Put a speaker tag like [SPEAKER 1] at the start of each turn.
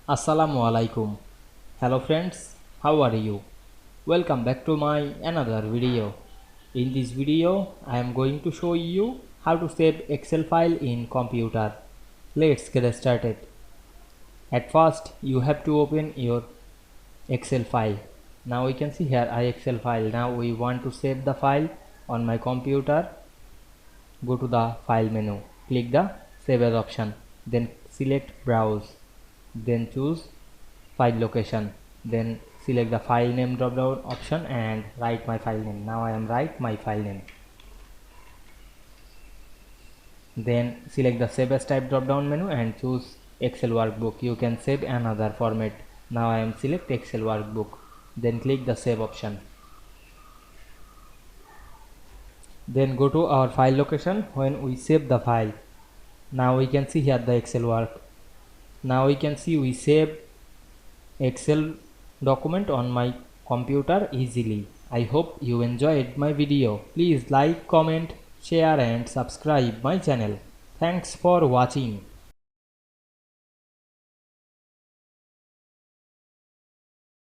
[SPEAKER 1] Assalamu Walaikum. Hello friends, how are you? Welcome back to my another video. In this video, I am going to show you how to save Excel file in computer. Let's get started. At first, you have to open your Excel file. Now we can see here Excel file. Now we want to save the file on my computer. Go to the file menu, click the save as option, then select browse, then choose file location, then select the file name drop down option and write my file name. Now I am write my file name, then select the save as type drop down menu and choose Excel workbook. You can save another format. Now I am select Excel workbook, then click the save option, then go to our file location when we save the file. Now we can see here the Excel work. Now we can see we save Excel document on my computer easily. I hope you enjoyed my video. Please like, comment, share and subscribe my channel. Thanks for watching.